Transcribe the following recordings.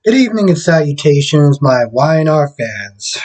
Good evening and salutations, my Y&R fans.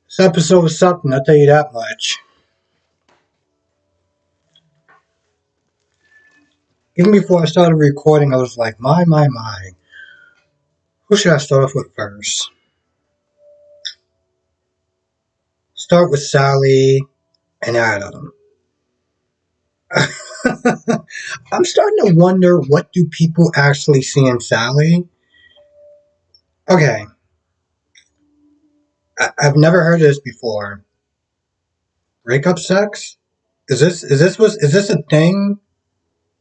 This episode was something, I'll tell you that much. Even before I started recording, I was like, my. Who should I start off with first? Start with Sally and Adam. I'm starting to wonder, what do people actually see in Sally? Okay, I've never heard of this before. Breakup sex? Is this a thing?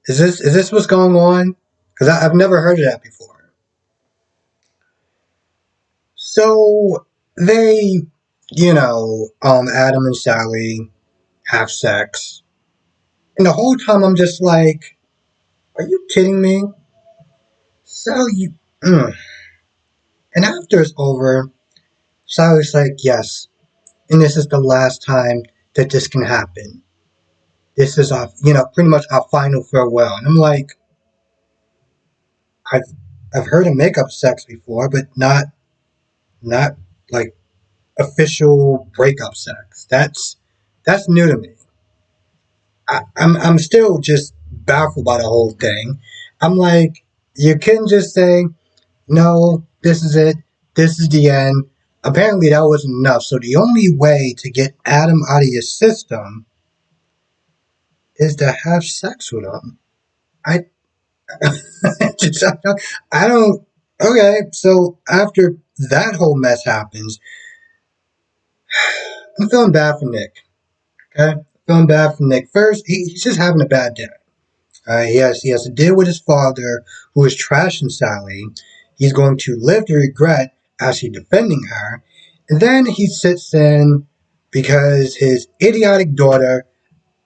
Is this what's going on? Because I've never heard of that before. So they, Adam and Sally have sex, and the whole time I'm just like, "Are you kidding me, Sally?" Mm. And after it's over, Sally's like, "Yes, and this is the last time that this can happen. This is our, pretty much our final farewell." And I'm like, I've I've heard of makeup sex before, but not like official breakup sex. That's new to me. I'm still just baffled by the whole thing. I'm like, you couldn't just say, no, this is it, this is the end. Apparently that wasn't enough. So the only way to get Adam out of your system is to have sex with him. I I don't. Okay, so after that whole mess happens, I'm feeling bad for Nick. Okay, feeling bad for Nick. First, he's just having a bad day. He has to deal with his father, who is trashing Sally. He's going to live to regret actually defending her. And then he sits in because his idiotic daughter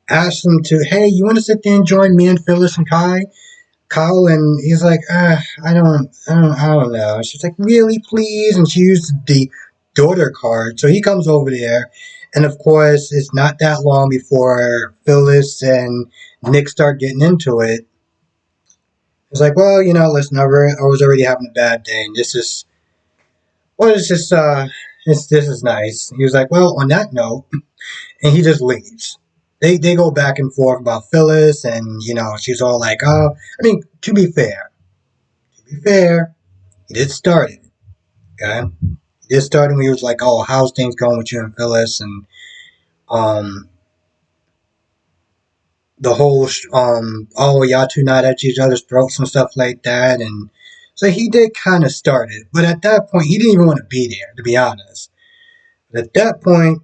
asks him to, hey, you want to sit there and join me and Phyllis and Kyle? And he's like, I don't know. She's like, really, please? And she used the daughter card. So he comes over there. And of course, it's not that long before Phyllis and Nick start getting into it. It's like, well, listen, I was already having a bad day, and this is nice. He was like, well, on that note, and he just leaves. They go back and forth about Phyllis, and, she's all like, oh, I mean, to be fair, he did start it, okay? He did start it when he was like, oh, how's things going with you and Phyllis, and, um, the whole, oh, y'all two not at each other's throats and stuff like that, and so he did kind of start it, but at that point, he didn't even want to be there, to be honest. But at that point,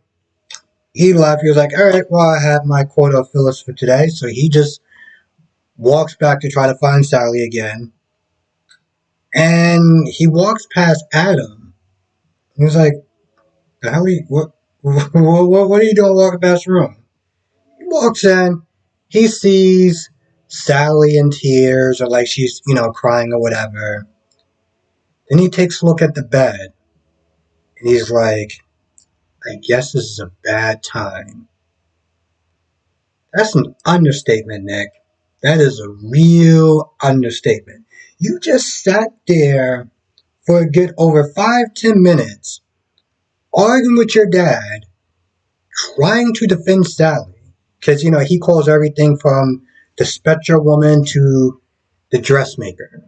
he left. He was like, all right, well, I have my quota of Phyllis for today, so he just walks back to try to find Sally again, and he walks past Adam. He was like, the hell, what are you doing walking past the room? He walks in, he sees Sally in tears, or like she's, crying or whatever. Then he takes a look at the bed, and he's like, I guess this is a bad time. That's an understatement, Nick. That is a real understatement. You just sat there for a good over 5-10 minutes arguing with your dad, trying to defend Sally. Because, he calls everything from the Spectre woman to the dressmaker.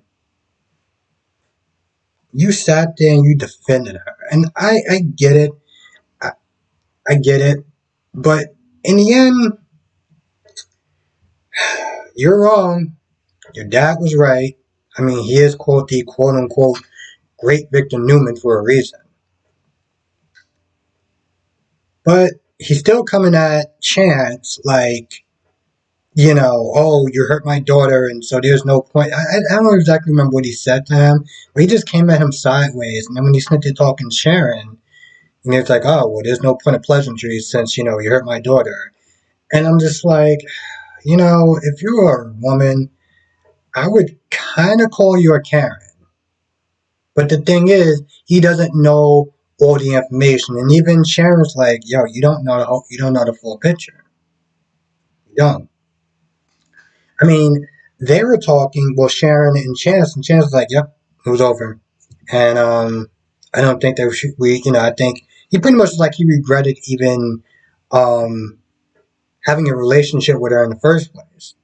You sat there and you defended her. And I get it. I, I get it. But in the end, you're wrong. Your dad was right. I mean, he is called the quote unquote great Victor Newman for a reason. But he's still coming at Chance like, oh, you hurt my daughter, and so there's no point. I don't exactly remember what he said to him, but he just came at him sideways. And then when he started talking Sharon, and he was like, oh, well, there's no point of pleasantries since, you hurt my daughter. And I'm just like, if you were a woman, I would kind of call you a Karen. But the thing is, he doesn't know all the information, and even Sharon's like, "Yo, you don't know the full picture. You don't." I mean, They were talking, well, Sharon and Chance was like, "Yep, it was over," and I don't think that I think he pretty much was like he regretted even um having a relationship with her in the first place.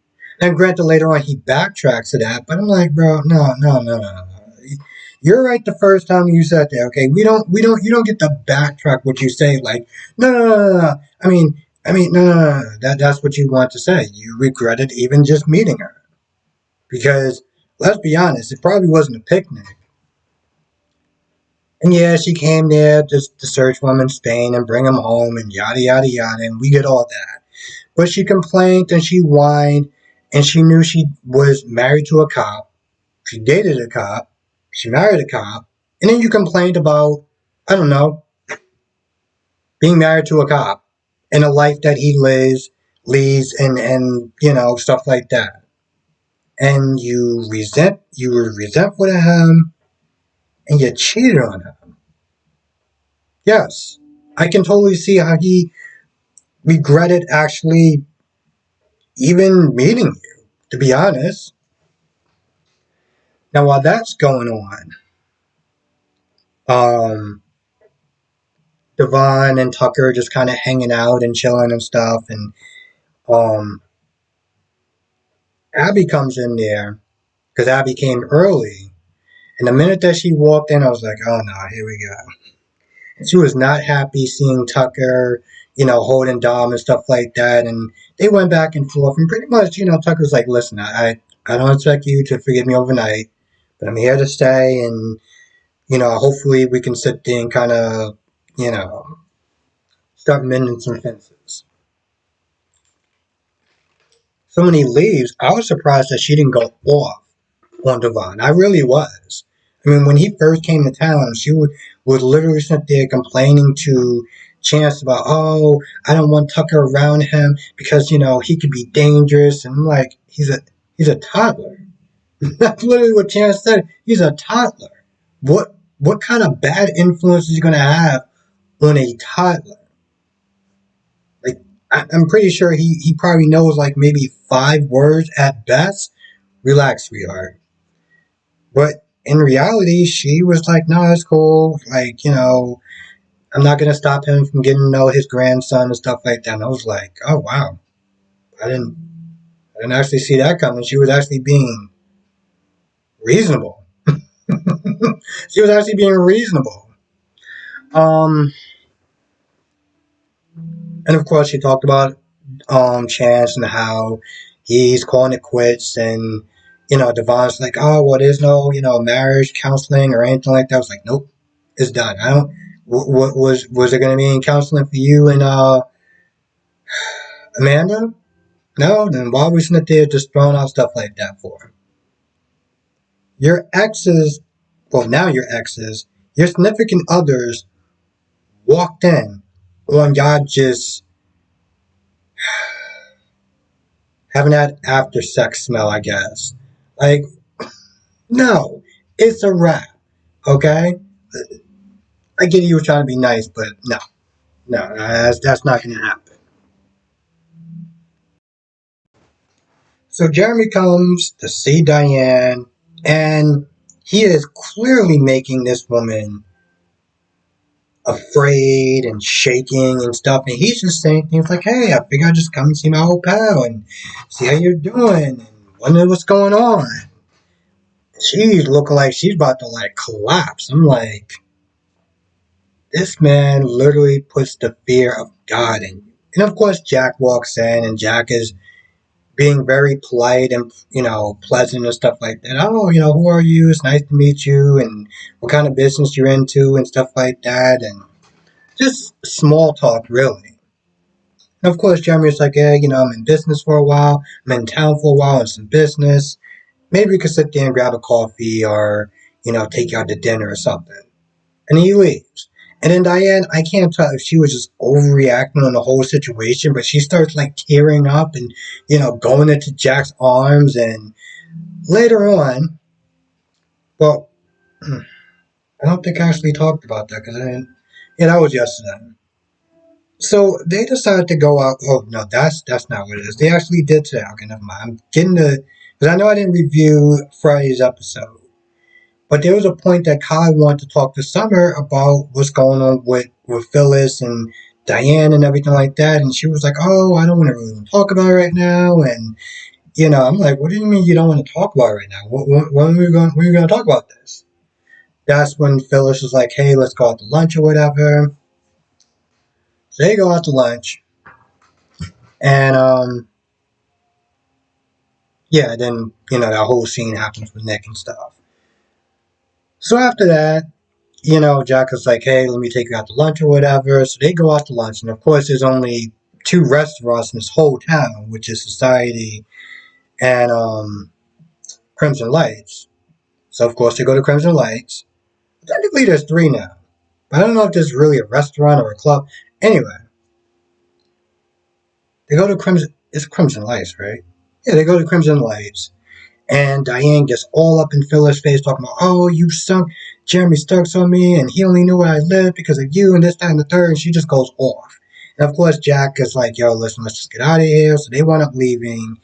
And granted, later on he backtracks to that, but I'm like, bro, no, no, no, no, no. You're right the first time you said that. Okay, you don't get to backtrack what you say. Like, no, no, no, no, no. No, no, no, no. That's what you want to say. You regretted even just meeting her because let's be honest, it probably wasn't a picnic. And yeah, she came there just to search for him in Spain and bring him home and yada yada yada, and we get all that. But she complained and she whined and she knew she was married to a cop. She dated a cop. She married a cop. And then you complained about, I don't know, being married to a cop and a life that he leads and stuff like that. And you were resentful of him and you cheated on him. Yes. I can totally see how he regretted actually even meeting you, to be honest. Now, while that's going on, um, Devon and Tucker just kind of hanging out and chilling and stuff, and um, Abby comes in there because Abby came early, and the minute that she walked in, I was like, "Oh no, here we go." And she was not happy seeing Tucker, holding Dom and stuff like that, and they went back and forth, and pretty much, Tucker's like, "Listen, I don't expect you to forgive me overnight, but I'm here to stay, and hopefully we can sit there and kind of, you know, start mending some fences." So when he leaves, I was surprised that she didn't go off on Devon. I really was. I mean, when he first came to town, she would literally sit there complaining to Chance about, oh, I don't want Tucker around him because he could be dangerous. And I'm like, he's a toddler. That's literally what Chance said. He's a toddler. What kind of bad influence is he going to have on a toddler? Like, I'm pretty sure he probably knows like maybe 5 words at best. Relax, sweetheart. But in reality, she was like, no, it's cool. Like, I'm not going to stop him from getting to know his grandson and stuff like that. And I was like, oh, wow. I didn't, I didn't actually see that coming. She was actually being reasonable. She was actually being reasonable. Um, and of course, she talked about Chance and how he's calling it quits. And, Devon's like, oh, well, there's no, marriage counseling or anything like that. I was like, nope, it's done. I don't. What was there going to be any counseling for you and Amanda? No, then why was not there just throwing out stuff like that for? Your exes, well, now your exes, your significant others walked in on y'all just having that after sex smell, I guess. Like, no, it's a wrap, okay? I get you were trying to be nice, but no, no, that's not going to happen. So Jeremy comes to see Diane, and he is clearly making this woman afraid and shaking and stuff. And he's just saying things like, hey, I figure I'd just come and see my old pal and see how you're doing and wonder what's going on. She's looking like she's about to like collapse. I'm like, this man literally puts the fear of God in you. And of course, Jack walks in, and Jack is being very polite and pleasant and stuff like that. Oh, who are you? It's nice to meet you, and what kind of business you're into and stuff like that, and just small talk, really. And of course, Jeremy's like, yeah, I'm in business for a while. I'm in town for a while and some business. Maybe we could sit there and grab a coffee or take you out to dinner or something. And he leaves. And then Diane, I can't tell if she was just overreacting on the whole situation, but she starts like tearing up and, going into Jack's arms. And later on, well, I don't think I actually talked about that because I didn't. Yeah, that was yesterday. So they decided to go out. Oh no, that's not what it is. They actually did say, okay, never mind. I'm getting the Because I know I didn't review Friday's episode, but there was a point that Kyle wanted to talk to Summer about what's going on with Phyllis and Diane and everything like that. And she was like, "Oh, I don't want to really talk about it right now." And I'm like, "What do you mean you don't want to talk about it right now? When are we going to talk about this?" That's when Phyllis was like, "Hey, let's go out to lunch or whatever." So they go out to lunch, and yeah, then that whole scene happens with Nick and stuff. So after that, Jack is like, "Hey, let me take you out to lunch or whatever." So they go out to lunch, and of course, there's only two restaurants in this whole town, which is Society and Crimson Lights. So of course, they go to Crimson Lights. Technically, there's three now, but I don't know if there's really a restaurant or a club. Anyway, they go to Crimson. It's Crimson Lights, right? Yeah, they go to Crimson Lights. And Diane gets all up in Phyllis' face talking about, "Oh, you sunk Jeremy Starks on me, and he only knew where I lived because of you, and this, that, and the third." And she just goes off. And of course, Jack is like, "Yo, listen, let's just get out of here." So they wind up leaving.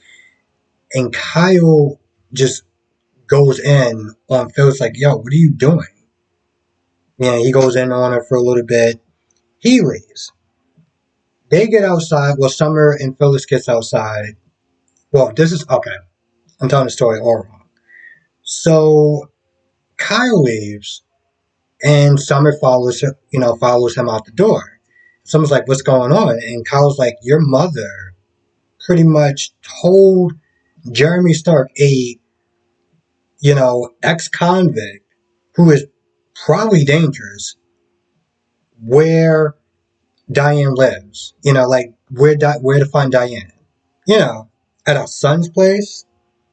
And Kyle just goes in on Phyllis, like, "Yo, what are you doing?" Yeah, he goes in on her for a little bit. He leaves. They get outside. Well, Summer and Phyllis gets outside. Well, this is okay. I'm telling the story all wrong. So Kyle leaves. And Summer follows him out the door. Summer's like, "What's going on?" And Kyle's like, "Your mother pretty much told Jeremy Stark, a, ex-convict who is probably dangerous, where Diane lives. Like where to find Diane. At our son's place.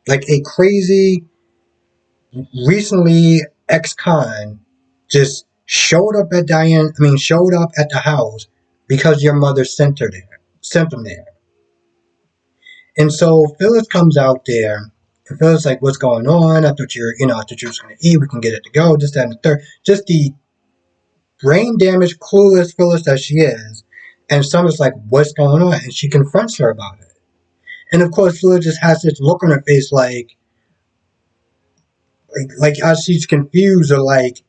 Like a crazy, recently ex-con just showed up at the house because your mother sent them there. And so Phyllis comes out there, and Phyllis like, "What's going on? I thought you were going to eat. We can get it to go. This, that, and the third." Just the brain damaged, clueless Phyllis that she is. And Summer's like, "What's going on?" And she confronts her about it. And of course, Phyllis just has this look on her face like as she's confused or like,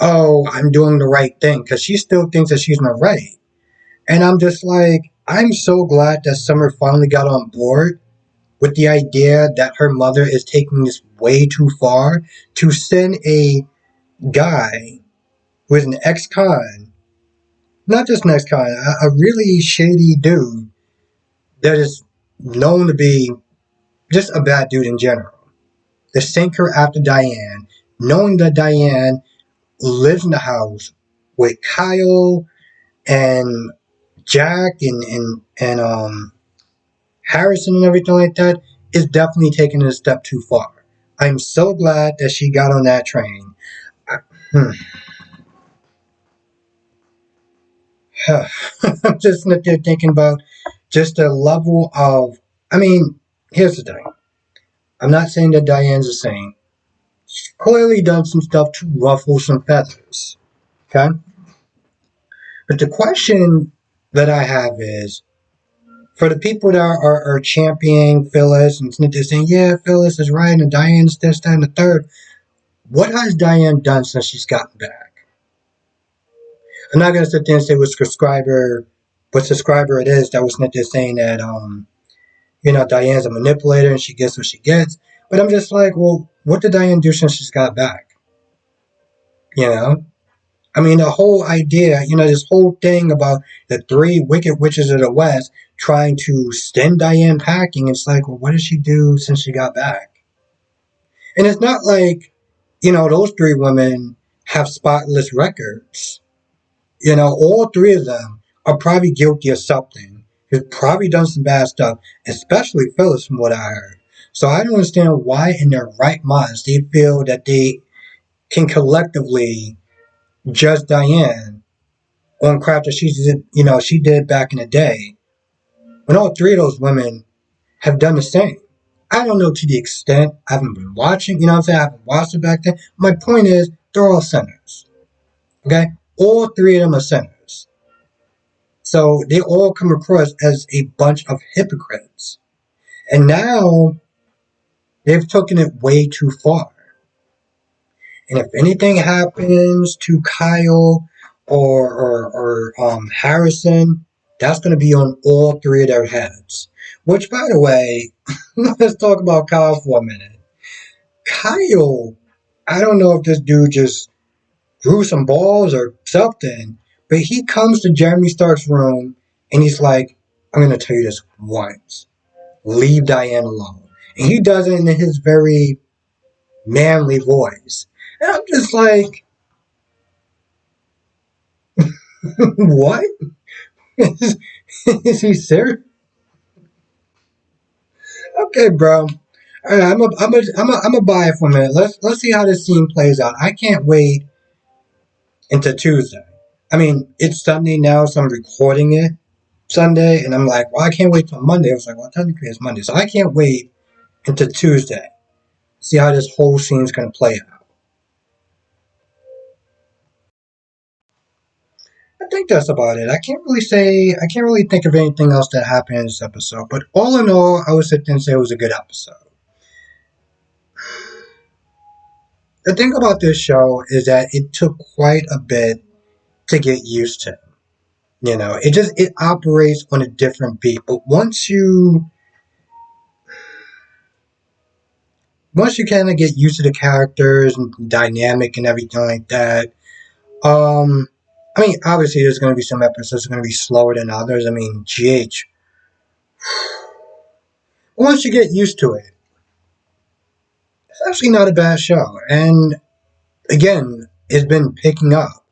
"Oh, I'm doing the right thing," because she still thinks that she's not right. And I'm just like, I'm so glad that Summer finally got on board with the idea that her mother is taking this way too far to send a guy who is an ex-con, not just an ex-con, a really shady dude that is known to be just a bad dude in general. To sink her after Diane, knowing that Diane lives in the house with Kyle and Jack and Harrison and everything like that, is definitely taking it a step too far. I'm so glad that she got on that train. Hmm. I'm just sitting there thinking about just the level of. I mean, here's the thing. I'm not saying that Diane's a saint. She's clearly done some stuff to ruffle some feathers. Okay? But the question that I have is, for the people that are championing Phyllis and they're saying, "Yeah, Phyllis is right and Diane's this, that, and the third," what has Diane done since she's gotten back? I'm not going to sit there and say what subscriber it is that was not there saying that, Diane's a manipulator and she gets what she gets. But I'm just like, well, what did Diane do since she's got back? You know? I mean, the whole idea, this whole thing about the three wicked witches of the West trying to send Diane packing, it's like, well, what did she do since she got back? And it's not like, those three women have spotless records. All three of them are probably guilty of something. Have probably done some bad stuff, especially Phyllis, from what I heard. So I don't understand why, in their right minds, they feel that they can collectively judge Diane on crap that she did back in the day, when all three of those women have done the same. I don't know to the extent. I haven't been watching. You know what I'm saying? I haven't watched it back then. My point is, they're all sinners. Okay, all three of them are sinners. So they all come across as a bunch of hypocrites. And now They've taken it way too far. And if anything happens to Kyle or Harrison, that's going to be on all three of their heads. Which, by the way, let's talk about Kyle for a minute. Kyle, I don't know if this dude just grew some balls or something, but he comes to Jeremy Stark's room and he's like, I'm going to tell you this once. Leave Diane alone. And he does it in his very manly voice. And I'm just like, what? Is he serious? Okay, bro. All right, I'm a buy it for a minute. Let's see how this scene plays out. I can't wait until Tuesday. I mean, it's Sunday now, so I'm recording it Sunday, and I'm like, well, I can't wait till Monday. I was like, well, technically it's Monday, so I can't wait until Tuesday. See how this whole scene's gonna play out. I think that's about it. I can't really think of anything else that happened in this episode. But all in all, I would sit there and say it was a good episode. The thing about this show is that it took quite a bit to get used to. You know, it operates on a different beat. But once you kind of get used to the characters and dynamic and everything like that, um, I mean, obviously there's going to be some episodes that are going to be slower than others. I mean, GH. Once you get used to it, it's actually not a bad show. And again, it's been picking up.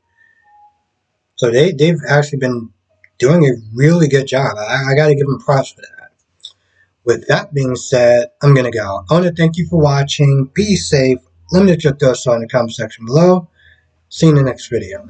So they've actually been doing a really good job. I got to give them props for that. With that being said, I'm going to go. I want to thank you for watching. Be safe. Let me know your thoughts in the comment section below. See you in the next video.